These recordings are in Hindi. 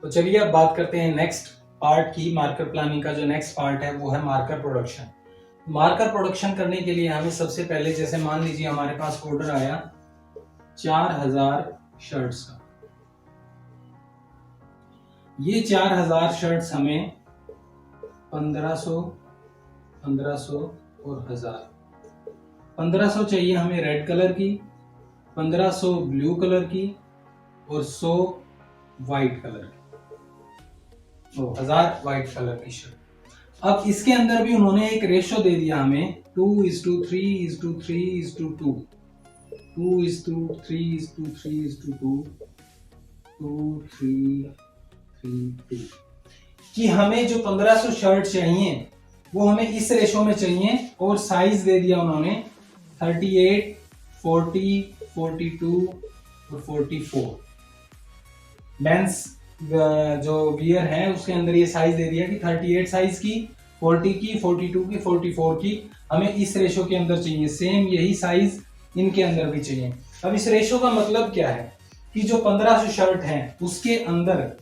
तो चलिए अब बात करते हैं नेक्स्ट पार्ट की। मार्कर प्लानिंग का जो नेक्स्ट पार्ट है वो है मार्कर प्रोडक्शन। मार्कर प्रोडक्शन करने के लिए हमें सबसे पहले, जैसे मान लीजिए हमारे पास ऑर्डर आया 4000 शर्ट्स का। ये 4000 शर्ट्स हमें 1500 1500 और 1000, 1500 चाहिए हमें रेड कलर की, 1500 ब्लू कलर की और 100 व्हाइट कलर की, 1000 व्हाइट कलर की शर्ट। अब इसके अंदर भी उन्होंने एक रेशो दे दिया हमें 2:3:3:3:2, 2:3:3:2, 2:3:3:2 कि हमें जो 1500 शर्ट चाहिए वो हमें इस रेशो में चाहिए। और साइज दे दिया उन्होंने 38, 40, 42 और 44। मेंस जो वियर है उसके अंदर ये साइज दे दिया कि 38 साइज की, 40 की, 42 की, 44 की हमें इस रेशो के अंदर चाहिए। सेम यही साइज इनके अंदर भी चाहिए। अब इस रेशो का मतलब क्या है कि जो 1500 शर्ट हैं उसके अंदर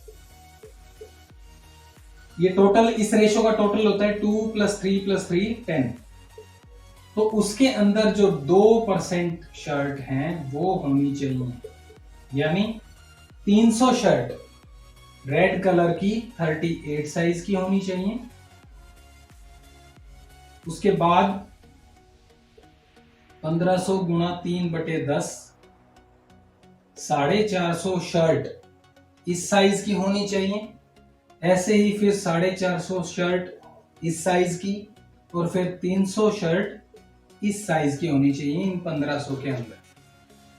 ये टोटल, इस रेशो का टोटल होता है 2 + 3 + 3 10। तो उसके अंदर जो 2% शर्ट हैं वो होनी चाहिए, यानी 300 शर्ट रेड कलर की 38 साइज की होनी चाहिए। उसके बाद 1500 गुणा 3/10, 450 शर्ट इस साइज की होनी चाहिए। ऐसे ही फिर 450 शर्ट इस साइज की और फिर 300 शर्ट इस साइज की होनी चाहिए इन 1500 के अंदर।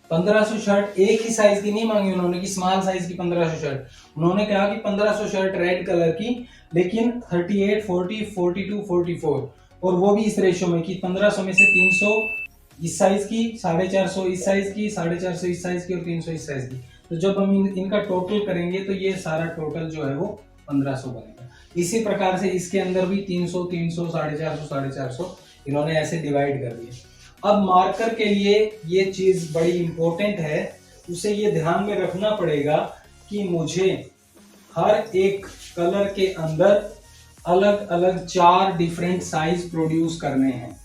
1500 शर्ट एक ही साइज की नहीं मांगी उन्होंने कि स्मॉल साइज की 1500 शर्ट। उन्होंने कहा कि 1500 शर्ट रेड कलर की, लेकिन 38, 40, 42, 44 और वो भी इस रेशो में कि 1500 में से 300 इस साइज की, 450 इस साइज की, 450 इस साइज की और 300 इस साइज की। तो जब हम इनका टोटल करेंगे तो ये सारा टोटल जो है वो 1500 बनेगा। इसी प्रकार से इसके अंदर भी 300, 300, 450, 450 इन्होंने ऐसे डिवाइड कर दिए। अब मार्कर के लिए ये चीज बड़ी इंपॉर्टेंट है, उसे ये ध्यान में रखना पड़ेगा कि मुझे हर एक कलर के अंदर अलग अलग 4 डिफरेंट साइज प्रोड्यूस करने हैं।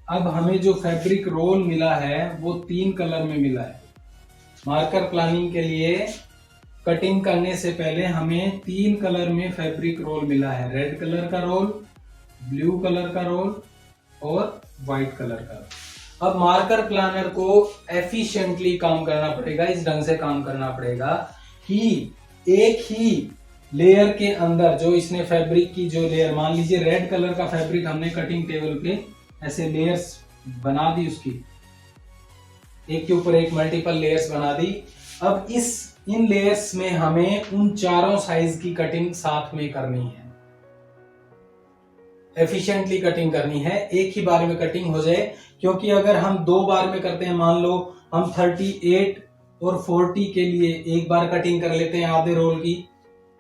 अब हमें जो फैब्रिक रोल मिला है वो 3 कलर में मिला है। मार्कर प्लानिंग के लिए कटिंग करने से पहले हमें 3 कलर में फैब्रिक रोल मिला है। रेड कलर का रोल, ब्लू कलर का रोल और व्हाइट कलर का। अब मार्कर प्लानर को एफिशिएंटली काम करना पड़ेगा, इस ढंग से काम करना पड़ेगा कि एक ही लेयर के अंदर जो इसने फैब्रिक की जो लेयर, मान लीजिए रेड कलर का फैब्रिक हमने कटिंग टेबल पे ऐसे लेयर्स बना दी, उसकी एक के ऊपर एक मल्टीपल लेयर्स बना दी। अब इन लेयर्स में हमें उन चारों साइज की कटिंग साथ में करनी है, एफिशिएंटली कटिंग करनी है, एक ही बार में कटिंग हो जाए। क्योंकि अगर हम 2 बार में करते हैं, मान लो हम 38 और 40 के लिए एक बार कटिंग कर लेते हैं आधे रोल की,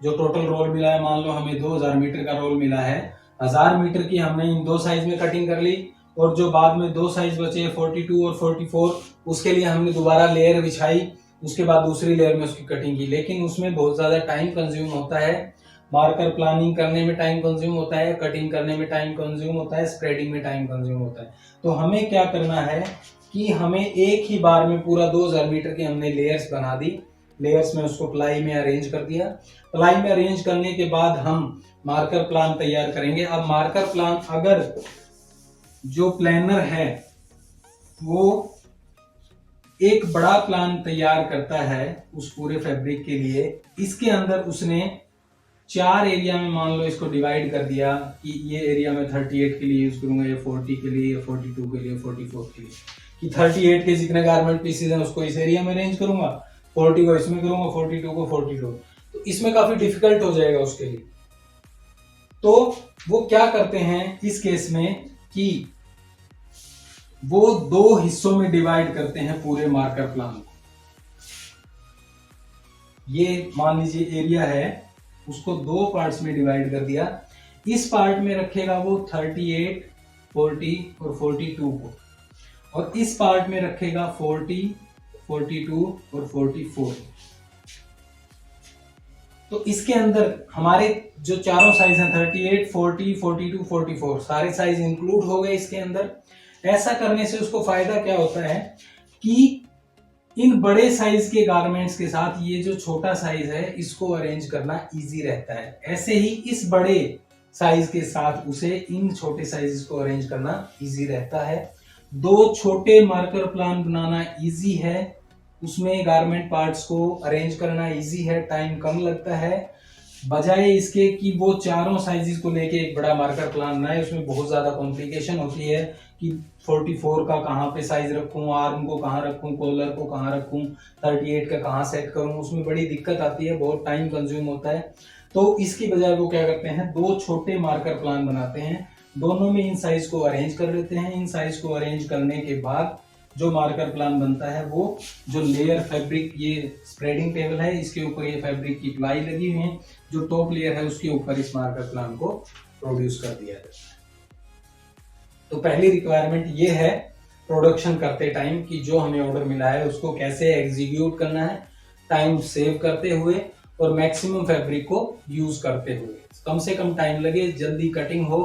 जो टोटल रोल मिला है, मान लो हमें 2000 मीटर का रोल मिला है, 1000 मीटर की हमने इन 2 साइज में कटिंग कर ली और जो बाद में 2 साइज बचे 42 और 44 उसके लिए हमने दोबारा लेयर बिछाई, उसके बाद दूसरी लेयर में उसकी कटिंग की। लेकिन उसमें बहुत ज्यादा टाइम कंज्यूम होता है। मार्कर प्लानिंग करने में टाइम कंज्यूम होता है, कटिंग करने में टाइम कंज्यूम होता है, स्प्रेडिंग में टाइम कंज्यूम होता है। तो हमें क्या करना है कि हमें एक ही बार में पूरा 2000 मीटर की हमने लेयर्स बना दी, लेयर्स में उसको प्लाई में अरेंज कर दिया। प्लाई में अरेंज करने के बाद हम मार्कर प्लान तैयार करेंगे। अब मार्कर प्लान, अगर जो प्लानर है वो एक बड़ा प्लान तैयार करता है उस पूरे फैब्रिक के लिए, इसके अंदर उसने 4 एरिया में मान लो इसको डिवाइड कर दिया कि ये एरिया में 38 के लिए यूज करूंगा, ये 40 के लिए, 42 के लिए, 44 के लिए, कि 38 के जितने गारमेंट पीसेज हैं उसको इस एरिया में अरेंज करूंगा, 40 को इसमें करूंगा, 42 को 42। तो इसमें काफी डिफिकल्ट हो जाएगा उसके लिए। तो वो क्या करते हैं इस केस में कि वो 2 हिस्सों में डिवाइड करते हैं पूरे मार्कर प्लान को। ये मान लीजिए एरिया है, उसको 2 पार्ट्स में डिवाइड कर दिया। इस पार्ट में रखेगा वो 38, 40 और 42 को, और इस पार्ट में रखेगा 40, 42 और 44। तो इसके अंदर हमारे जो चारों साइज हैं 38, 40, 42, 44 सारे साइज इंक्लूड हो गए इसके अंदर। ऐसा करने से उसको फायदा क्या होता है कि इन बड़े साइज के गारमेंट्स के साथ ये जो छोटा साइज है इसको अरेंज करना इजी रहता है। ऐसे ही इस बड़े साइज के साथ उसे इन छोटे साइज को अरेंज करना इजी रहता है। दो छोटे मार्कर प्लान बनाना इजी है, उसमें गारमेंट पार्ट्स को अरेंज करना इजी है, टाइम कम लगता है, बजाय इसके कि वो चारों साइजेस को लेके एक बड़ा मार्कर प्लान बनाए। उसमें बहुत ज्यादा कॉम्प्लिकेशन होती है कि 44 का कहाँ पे साइज रखूं, आर्म को कहाँ रखूं, कॉलर को कहाँ रखूं, 38 का कहाँ सेट करूं, उसमें बड़ी दिक्कत आती है, बहुत टाइम कंज्यूम होता है। तो इसकी बजाय वो क्या करते हैं, दो छोटे मार्कर प्लान बनाते हैं, दोनों में इन साइज को अरेंज कर लेते हैं। इन साइज को अरेंज करने के बाद जो मार्कर प्लान बनता है वो जो लेयर फैब्रिक, ये स्प्रेडिंग टेबल है, इसके ऊपर ये फैब्रिक की प्लाई लगी हुई है, जो टॉप लेयर है उसके ऊपर इस मार्कर प्लान को प्रोड्यूस कर दिया जाता है। तो पहली रिक्वायरमेंट ये है प्रोडक्शन करते टाइम कि जो हमें ऑर्डर मिला है उसको कैसे एग्जीक्यूट करना है, टाइम सेव करते हुए और मैक्सिमम फैब्रिक को यूज करते हुए, कम से कम टाइम लगे, जल्दी कटिंग हो।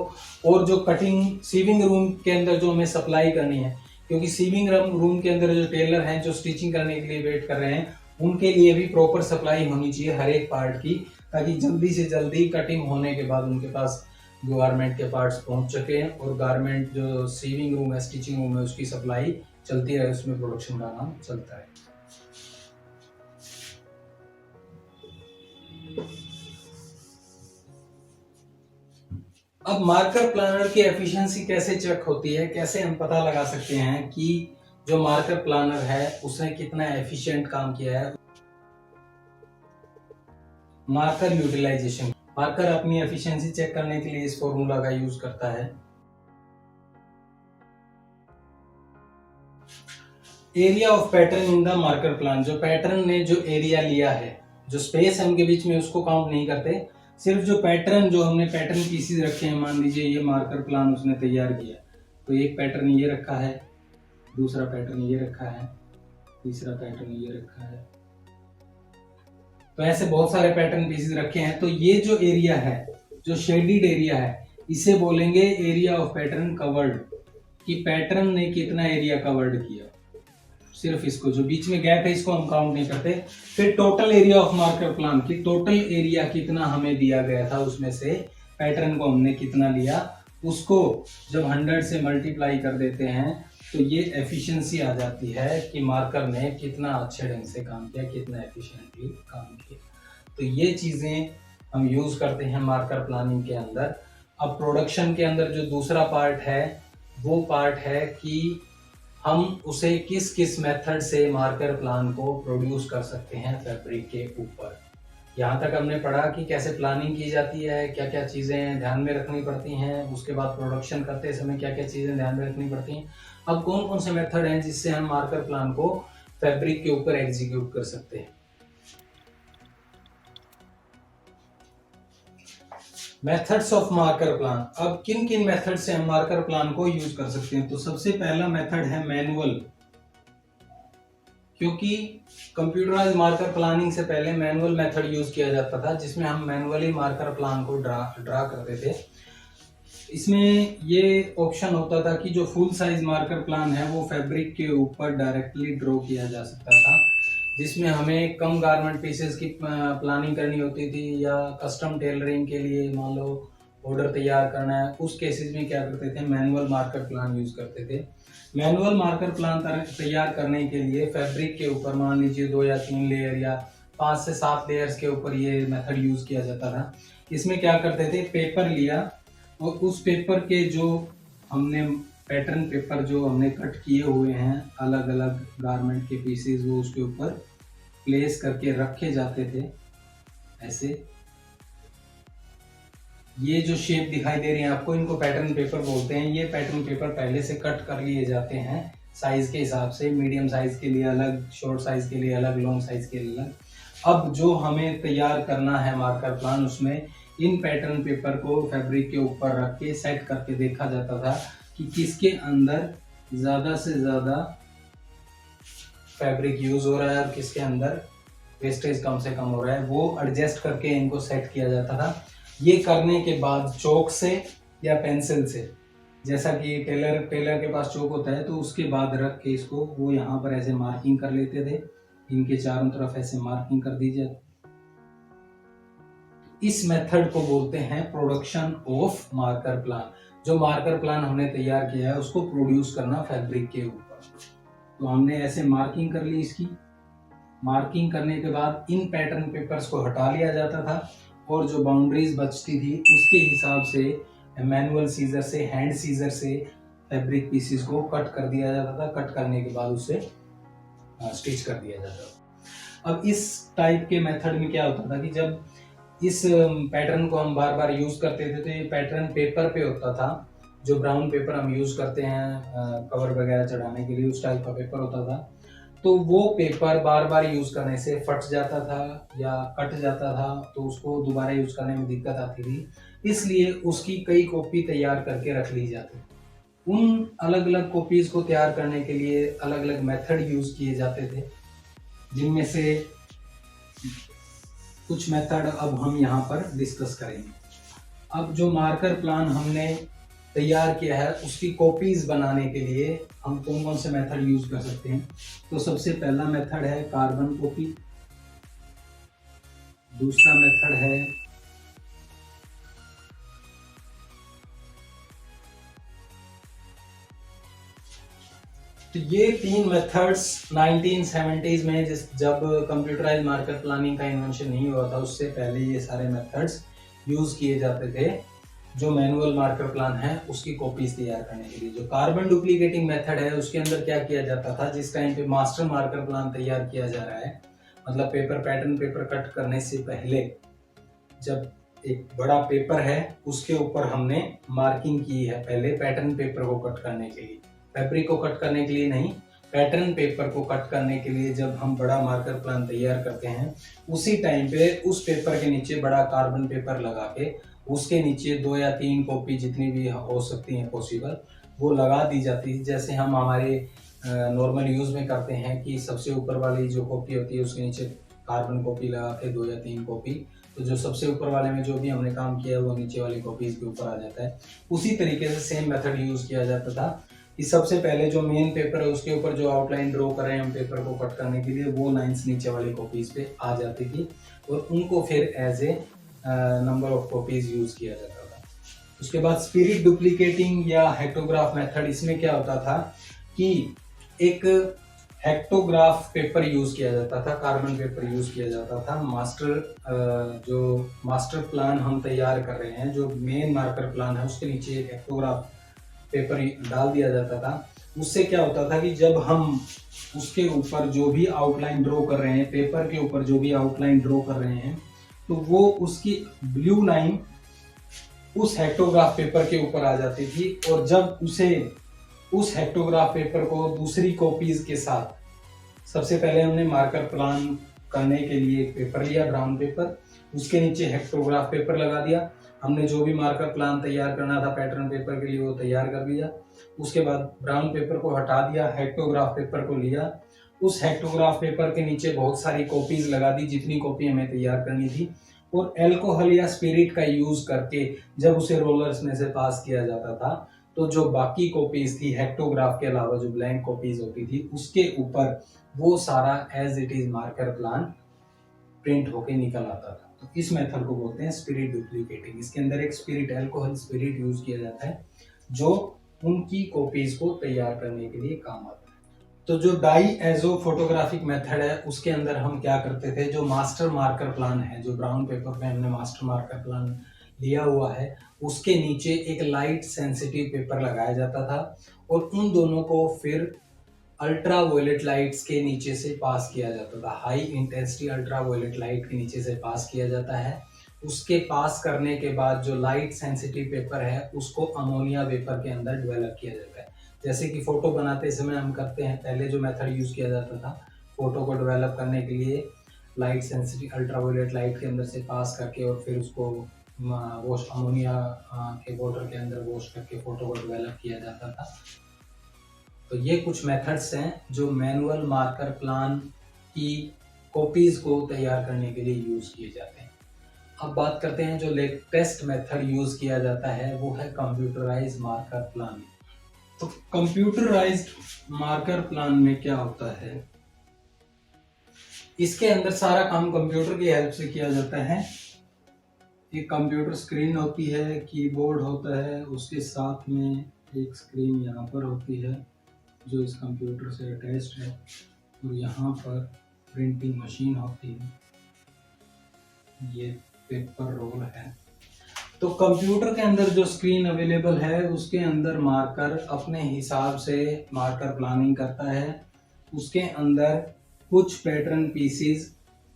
और जो कटिंग सीविंग रूम के अंदर जो हमें सप्लाई करनी है, क्योंकि सीविंग रूम के अंदर जो टेलर हैं जो स्टिचिंग करने के लिए वेट कर रहे हैं, उनके लिए भी प्रॉपर सप्लाई होनी चाहिए हर एक पार्ट की, ताकि जल्दी से जल्दी कटिंग होने के बाद उनके पास गारमेंट के पार्ट्स पहुंच सके और गारमेंट जो सीविंग रूम है, स्टिचिंग रूम है, उसकी सप्लाई चलती रहे, उसमें प्रोडक्शन का काम चलता है। अब मार्कर प्लानर की एफिशिएंसी कैसे चेक होती है, कैसे हम पता लगा सकते हैं कि जो मार्कर प्लानर है उसने कितना एफिशिएंट काम किया है। मार्कर यूटिलाइजेशन, मार्कर अपनी एफिशिएंसी चेक करने के लिए इस फॉर्मूला का यूज करता है। Area of pattern in the marker plan, जो पैटर्न ने जो एरिया लिया है, जो स्पेस है उनके बीच में, उसको काउंट नहीं करते, सिर्फ जो पैटर्न, जो हमने पैटर्न पीसीज रखे हैं, मान लीजिए ये मार्कर प्लान उसने तैयार किया, तो एक पैटर्न ये रखा है, दूसरा पैटर्न ये रखा है, तीसरा पैटर्न ये रखा है, तो ऐसे बहुत सारे पैटर्न पीसेस रखे हैं। तो ये जो एरिया है, जो शेडिड एरिया है, इसे बोलेंगे एरिया ऑफ पैटर्न कवर्ड, कि पैटर्न ने कितना एरिया कवर्ड किया। सिर्फ इसको, जो बीच में गैप है, इसको हम काउंट नहीं करते। फिर total area of marker plan, की टोटल एरिया कितना हमें दिया गया था, उसमें से पैटर्न को हमने कितना लिया, उसको जब 100 से मल्टीप्लाई कर देते हैं तो ये एफिशिएंसी आ जाती है कि मार्कर ने कितना अच्छे ढंग से काम किया, कितना एफिशिएंटली काम किया। तो ये चीजें हम यूज करते हैं मार्कर प्लानिंग के अंदर। अब प्रोडक्शन के अंदर जो दूसरा पार्ट है, वो पार्ट है कि हम उसे किस किस मेथड से मार्कर प्लान को प्रोड्यूस कर सकते हैं फैब्रिक के ऊपर। यहाँ तक हमने पढ़ा कि कैसे प्लानिंग की जाती है, क्या क्या चीज़ें ध्यान में रखनी पड़ती हैं, उसके बाद प्रोडक्शन करते समय क्या क्या चीज़ें ध्यान में रखनी पड़ती हैं। अब कौन कौन से मेथड हैं जिससे हम मार्कर प्लान को फैब्रिक के ऊपर एग्जीक्यूट कर सकते हैं। Methods of marker plan. अब किन किन मेथड से हम मार्कर प्लान को यूज कर सकते हैं। तो सबसे पहला मेथड है मैनुअल, क्योंकि कंप्यूटराइज मार्कर प्लानिंग से पहले मैनुअल मेथड यूज किया जाता था, जिसमें हम मैनुअली मार्कर प्लान को ड्रा करते थे। इसमें ये ऑप्शन होता था कि जो फुल साइज मार्कर प्लान है वो फैब्रिक के ऊपर डायरेक्टली ड्रॉ किया जा सकता था, जिसमें हमें कम गारमेंट पीसेस की प्लानिंग करनी होती थी, या कस्टम टेलरिंग के लिए मान लो ऑर्डर तैयार करना है, उस केसेस में क्या करते थे, मैनुअल मार्कर प्लान यूज करते थे। मैनुअल मार्कर प्लान तैयार करने के लिए फैब्रिक के ऊपर मान लीजिए 2 या 3 लेयर या 5 से 7 लेयर्स के ऊपर ये मेथड यूज किया जाता था। इसमें क्या करते थे, पेपर लिया और उस पेपर के जो हमने पैटर्न पेपर जो हमने कट किए हुए हैं अलग अलग गारमेंट के पीसेस, वो उसके ऊपर प्लेस करके रखे जाते थे ऐसे। ये जो शेप दिखाई दे रही है आपको, इनको पैटर्न पेपर बोलते हैं। ये पैटर्न पेपर पहले से कट कर लिए जाते हैं साइज के हिसाब से, मीडियम साइज के लिए अलग, शॉर्ट साइज के लिए अलग, लॉन्ग साइज के लिए अलग। अब जो हमें तैयार करना है मार्कर प्लान, उसमें इन पैटर्न पेपर को फैब्रिक के ऊपर रख के सेट करके देखा जाता था कि किसके अंदर ज़्यादा से ज़्यादा फैब्रिक यूज हो रहा है और किसके अंदर वेस्टेज कम से कम हो रहा है, वो एडजस्ट करके इनको सेट किया जाता था। ये करने के बाद चौक से या पेंसिल से, जैसा कि टेलर के पास चौक होता है तो उसके बाद रख के इसको वो यहाँ पर ऐसे मार्किंग कर लेते थे, इनके चारों तरफ ऐसे मार्किंग कर दीजिए। इस मेथड को बोलते हैं प्रोडक्शन ऑफ मार्कर प्लान। जो मार्कर प्लान हमने तैयार किया है उसको प्रोड्यूस करना फैब्रिक के ऊपर। तो हमने ऐसे मार्किंग कर ली, इसकी मार्किंग करने के बाद इन पैटर्न पेपर्स को हटा लिया जाता था और जो बाउंड्रीज बचती थी उसके हिसाब से मैनुअल सीजर से, हैंड सीजर से फैब्रिक पीसेस को कट कर दिया जाता था। कट करने के बाद उसे स्टिच कर दिया जाता था। अब इस टाइप के मेथड में क्या होता था कि जब इस पैटर्न को हम बार बार यूज करते थे तो ये पैटर्न पेपर पे होता था। जो ब्राउन पेपर हम यूज करते हैं कवर वगैरह चढ़ाने के लिए, उस टाइप का पेपर होता था। तो वो पेपर बार बार यूज करने से फट जाता था या कट जाता था, तो उसको दोबारा यूज करने में दिक्कत आती थी। इसलिए उसकी कई कॉपी तैयार करके रख ली जाती। उन अलग अलग कॉपीज को तैयार करने के लिए अलग अलग मेथड यूज किए जाते थे, जिनमें से कुछ मेथड अब हम यहाँ पर डिस्कस करेंगे। अब जो मार्कर प्लान हमने तैयार किया है उसकी कॉपीज बनाने के लिए हम कौन कौन से मेथड यूज कर सकते हैं। तो सबसे पहला मेथड है कार्बन कॉपी, दूसरा मेथड है तो ये तीन मेथड्स 1970s में जब कंप्यूटराइज मार्कर प्लानिंग का इन्वेंशन नहीं हुआ था उससे पहले ये सारे मेथड्स यूज किए जाते थे जो मैनुअल मार्कर प्लान है उसकी कॉपीज तैयार करने के लिए। जो कार्बन डुप्लीकेटिंग मेथड है उसके अंदर क्या किया जाता था, जिस टाइम पे मास्टर मार्कर प्लान तैयार किया जा रहा है, मतलब पेपर पैटर्न पेपर कट करने से पहले जब एक बड़ा पेपर है उसके ऊपर हमने मार्किंग की है पहले पैटर्न पेपर को कट करने के लिए, फैब्रिक को कट करने के लिए नहीं, पैटर्न पेपर को कट करने के लिए जब हम बड़ा मार्कर प्लान तैयार करते हैं उसी टाइम पे उस पेपर के नीचे बड़ा कार्बन पेपर लगा के उसके नीचे 2 या 3 कॉपी जितनी भी हो सकती हैं पॉसिबल वो लगा दी जाती है। जैसे हम हमारे नॉर्मल यूज में करते हैं कि सबसे ऊपर वाली जो कॉपी होती है उसके नीचे कार्बन कॉपी लगा के 2 या 3 कॉपी, तो जो सबसे ऊपर वाले में जो भी हमने काम किया है वो नीचे वाली कॉपीज के ऊपर आ जाता है। उसी तरीके से सेम मेथड यूज किया जाता था कि सबसे पहले जो मेन पेपर है उसके ऊपर जो आउटलाइन ड्रॉ कर रहे हैं हम पेपर को कट करने के लिए वो लाइंस नीचे वाली कॉपीज पे आ जाती थी और उनको फिर as a number of copies use किया जाता था। उसके बाद स्पिरिट डुप्लीकेटिंग या हेक्टोग्राफ मेथड, इसमें क्या होता था कि एक हेक्टोग्राफ पेपर यूज किया जाता था, कार्बन पेपर यूज किया जाता था। जो मास्टर प्लान हम तैयार कर रहे हैं, जो मेन मार्कर प्लान है उसके नीचे एक हेक्टोग्राफ पेपर डाल दिया जाता था। उससे क्या होता था कि जब हम उसके ऊपर जो भी आउटलाइन ड्रॉ कर रहे हैं, पेपर के ऊपर जो भी आउटलाइन ड्रॉ कर रहे हैं, तो वो उसकी ब्लू लाइन उस हेक्टोग्राफ पेपर के ऊपर आ जाती थी और जब उस हेक्टोग्राफ पेपर को दूसरी कॉपीज के साथ, सबसे पहले हमने मार्कर प्लान करने के लिए एक पेपर लिया ब्राउन पेपर, उसके नीचे हेक्टोग्राफ पेपर लगा दिया, हमने जो भी मार्कर प्लान तैयार करना था पैटर्न पेपर के लिए वो तैयार कर लिया। उसके बाद ब्राउन पेपर को हटा दिया, हेक्टोग्राफ पेपर को लिया, उस हेक्टोग्राफ पेपर के नीचे बहुत सारी कॉपीज लगा दी जितनी कॉपी हमें तैयार करनी थी और अल्कोहल या स्पिरिट का यूज करके जब उसे रोलर्स में से पास किया जाता था तो जो बाकी कॉपीज थी हेक्टोग्राफ के अलावा जो ब्लैंक कॉपीज होती थी उसके ऊपर वो सारा as it is marker plan print होके निकल आता था। तो इस मेथड को बोलते हैं स्पिरिट डुप्लीकेटिंग। इसके अंदर एक स्पिरिट, अल्कोहल स्पिरिट यूज किया जाता है जो उनकी कॉपीज को तैयार करने के लिए काम आता है। तो जो डाई एजो फोटोग्राफिक मेथड है उसके अंदर हम क्या करते थे, जो मास्टर मार्कर प्लान है, जो ब्राउन पेपर पे हमने मास्टर मार्कर प्लान लिया हुआ है उसके नीचे एक लाइट सेंसिटिव पेपर लगाया जाता था और उन दोनों को फिर अल्ट्रा वायलेट लाइट्स के नीचे से पास किया जाता था, high intensity ultraviolet light के नीचे से पास किया जाता है। उसके पास करने के बाद जो लाइट सेंसिटिव पेपर है उसको अमोनिया वेपर के अंदर डेवलप किया जाता है। जैसे कि फोटो बनाते समय हम करते हैं, पहले जो मेथड यूज किया जाता था फोटो को डेवलप करने के लिए light sensitive ultraviolet light के अंदर से पास करके और फिर उसको वॉश अमोनिया के वाटर के अंदर वॉश करके फोटो को डेवलप किया जाता था। तो ये कुछ मेथड्स हैं जो मैनुअल मार्कर प्लान की कॉपीज़ को तैयार करने के लिए यूज़ किए जाते हैं। अब बात करते हैं जो लेटेस्ट मेथड यूज़ किया जाता है वो है कंप्यूटराइज्ड मार्कर प्लानिंग। तो कंप्यूटराइज्ड मार्कर प्लान में क्या होता है, इसके अंदर सारा काम कंप्यूटर की हेल्प से किया जाता है। एक कंप्यूटर स्क्रीन होती है, कीबोर्ड होता है, उसके साथ में एक स्क्रीन यहाँ पर होती है जो इस कंप्यूटर से अटैच्ड है, और यहाँ पर प्रिंटिंग मशीन होती है, ये पेपर रोल है। तो कंप्यूटर के अंदर जो स्क्रीन अवेलेबल है उसके अंदर मार्कर अपने हिसाब से मार्कर प्लानिंग करता है। उसके अंदर कुछ पैटर्न पीसीज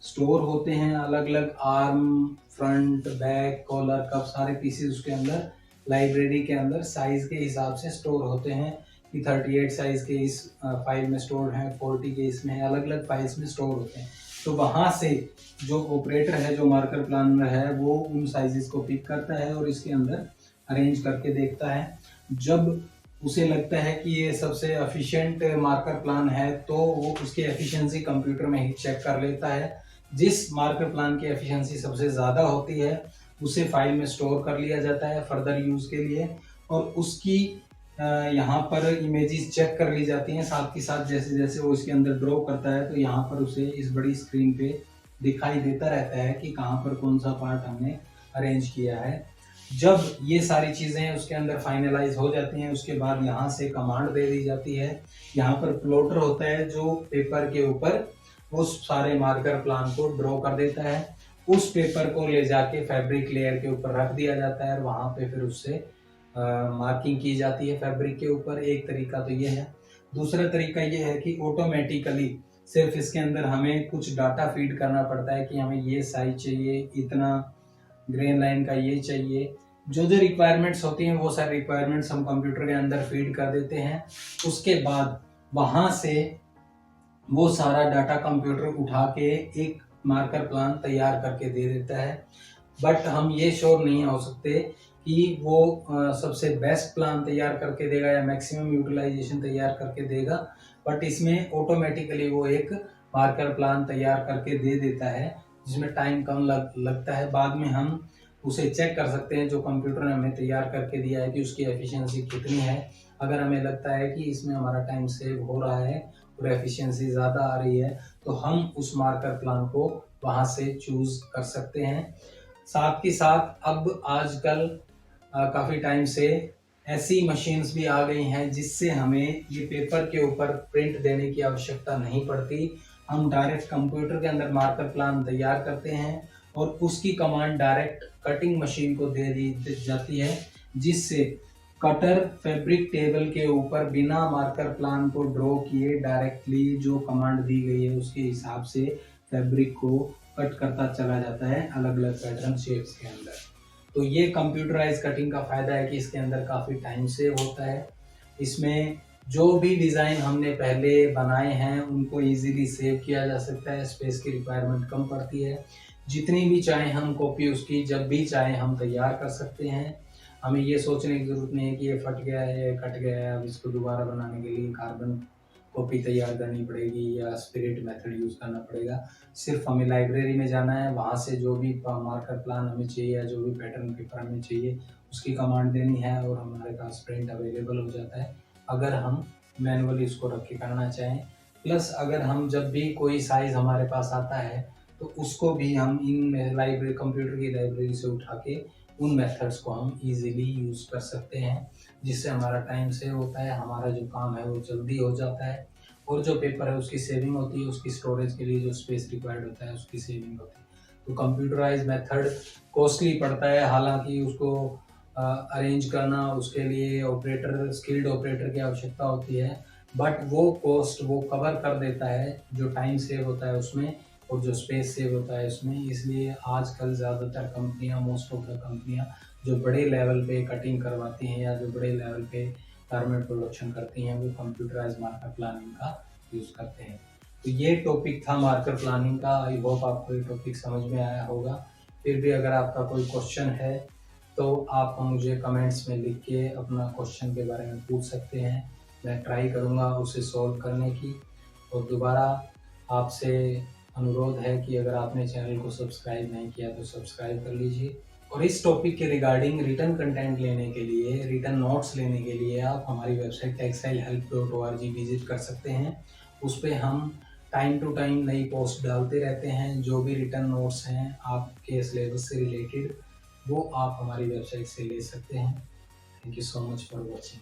स्टोर होते हैं, अलग अलग arm, front, back, collar, cup, सारे पीसेस उसके अंदर लाइब्रेरी के अंदर साइज के हिसाब से स्टोर होते हैं कि 38 साइज के इस फाइल में स्टोर है, 40 के इसमें है, अलग अलग फाइल्स में स्टोर होते हैं। तो वहाँ से जो ऑपरेटर है, जो मार्कर प्लानर है, वो उन साइजेस को पिक करता है और इसके अंदर अरेंज करके देखता है। जब उसे लगता है कि ये सबसे एफिशिएंट मार्कर प्लान है तो वो उसकी एफिशिएंसी कंप्यूटर में ही चेक कर लेता है। जिस मार्कर प्लान की एफिशिएंसी सबसे ज़्यादा होती है उसे फाइल में स्टोर कर लिया जाता है फर्दर यूज़ के लिए, और उसकी यहाँ पर इमेजेस चेक कर ली जाती हैं। साथ ही साथ जैसे जैसे वो इसके अंदर ड्रॉ करता है तो यहाँ पर उसे इस बड़ी स्क्रीन पे दिखाई देता रहता है कि कहाँ पर कौन सा पार्ट हमने अरेंज किया है। जब ये सारी चीज़ें उसके अंदर फाइनलाइज हो जाती हैं उसके बाद यहाँ से कमांड दे दी जाती है। यहाँ पर प्लॉटर होता है जो पेपर के ऊपर उस सारे मार्कर प्लान को ड्रॉ कर देता है। उस पेपर को ले जाके फैब्रिक लेयर के ऊपर रख दिया जाता है और वहाँ पे फिर उससे मार्किंग की जाती है फैब्रिक के ऊपर। एक तरीका तो ये है। दूसरा तरीका ये है कि ऑटोमेटिकली सिर्फ इसके अंदर हमें कुछ डाटा फीड करना पड़ता है कि हमें ये साइज चाहिए, इतना ग्रेन लाइन का ये चाहिए। जो जो रिक्वायरमेंट्स होती हैं वो सारी रिक्वायरमेंट्स हम कंप्यूटर के अंदर फीड कर देते हैं। उसके बाद वहाँ से वो सारा डाटा कंप्यूटर उठा के एक मार्कर प्लान तैयार करके दे देता है। बट हम ये श्योर नहीं हो सकते कि वो सबसे बेस्ट प्लान तैयार करके देगा या मैक्सिमम यूटिलाइजेशन तैयार करके देगा। बट इसमें ऑटोमेटिकली वो एक मार्कर प्लान तैयार करके दे देता है जिसमें टाइम कम लगता है। बाद में हम उसे चेक कर सकते हैं जो कंप्यूटर ने हमें तैयार करके दिया है कि उसकी एफिशिएंसी कितनी है। अगर हमें लगता है कि इसमें हमारा टाइम सेव हो रहा है और एफिशिएंसी ज़्यादा आ रही है तो हम उस मार्कर प्लान को वहाँ से चूज़ कर सकते हैं। साथ ही साथ अब आजकल काफ़ी टाइम से ऐसी मशीन्स भी आ गई हैं जिससे हमें ये पेपर के ऊपर प्रिंट देने की आवश्यकता नहीं पड़ती। हम डायरेक्ट कंप्यूटर के अंदर मार्कर प्लान तैयार करते हैं और उसकी कमांड डायरेक्ट कटिंग मशीन को दे दी जाती है, जिससे कटर फैब्रिक टेबल के ऊपर बिना मार्कर प्लान को ड्रॉ किए डायरेक्टली जो कमांड दी गई है उसके हिसाब से फैब्रिक को कट करता चला जाता है अलग अलग पैटर्न शेप्स के अंदर। तो ये कंप्यूटराइज कटिंग का फ़ायदा है कि इसके अंदर काफ़ी टाइम सेव होता है। इसमें जो भी डिज़ाइन हमने पहले बनाए हैं उनको इजीली सेव किया जा सकता है, स्पेस की रिक्वायरमेंट कम पड़ती है। जितनी भी चाहे हम कॉपी उसकी जब भी चाहे हम तैयार कर सकते हैं। हमें ये सोचने की ज़रूरत नहीं है कि ये फट गया है, ये कट गया है, अब इसको दोबारा बनाने के लिए कार्बन कॉपी तैयार करनी पड़ेगी या स्पिरिट मेथड यूज़ करना पड़ेगा। सिर्फ हमें लाइब्रेरी में जाना है, वहाँ से जो भी मार्कर प्लान हमें चाहिए या जो भी पैटर्न पेपर हमें चाहिए उसकी कमांड देनी है और हमारे पास प्रिंट अवेलेबल हो जाता है अगर हम मैनुअली उसको रख के करना चाहें। प्लस अगर हम जब भी कोई साइज़ हमारे पास आता है तो उसको भी हम इन लाइब्रेरी कंप्यूटर की लाइब्रेरी से उठा के उन मेथड्स को हम इजीली यूज़ कर सकते हैं, जिससे हमारा टाइम सेव होता है, हमारा जो काम है वो जल्दी हो जाता है और जो पेपर है उसकी सेविंग होती है, उसकी स्टोरेज के लिए जो स्पेस रिक्वायर्ड होता है उसकी सेविंग होती है। तो कंप्यूटराइज मेथड कॉस्टली पड़ता है, हालांकि उसको अरेंज करना उसके लिए ऑपरेटर, स्किल्ड ऑपरेटर की आवश्यकता होती है, बट वो कॉस्ट वो कवर कर देता है जो टाइम सेव होता है उसमें और जो स्पेस सेव होता है उसमें। इसलिए आजकल ज़्यादातर कंपनियां, मोस्ट ऑफ द कंपनियां जो बड़े लेवल पे कटिंग करवाती हैं या जो बड़े लेवल पे गारमेंट प्रोडक्शन करती हैं वो कंप्यूटराइज मार्कर प्लानिंग का यूज़ करते हैं। तो ये टॉपिक था मार्कर प्लानिंग का। आई होप आपको ये टॉपिक समझ में आया होगा। फिर भी अगर आपका कोई क्वेश्चन है तो आप मुझे कमेंट्स में लिख के अपना क्वेश्चन के बारे में पूछ सकते हैं। मैं ट्राई करूँगा उसे सॉल्व करने की और दोबारा आपसे अनुरोध है कि अगर आपने चैनल को सब्सक्राइब नहीं किया तो सब्सक्राइब कर लीजिए। और इस टॉपिक के रिगार्डिंग रिटन कंटेंट लेने के लिए, रिटन नोट्स लेने के लिए आप हमारी वेबसाइट textilehelp.org विजिट कर सकते हैं। उस पे हम टाइम टू टाइम नई पोस्ट डालते रहते हैं। जो भी रिटन नोट्स हैं आपके सिलेबस से रिलेटेड, वो आप हमारी वेबसाइट से ले सकते हैं। Thank you so much for watching.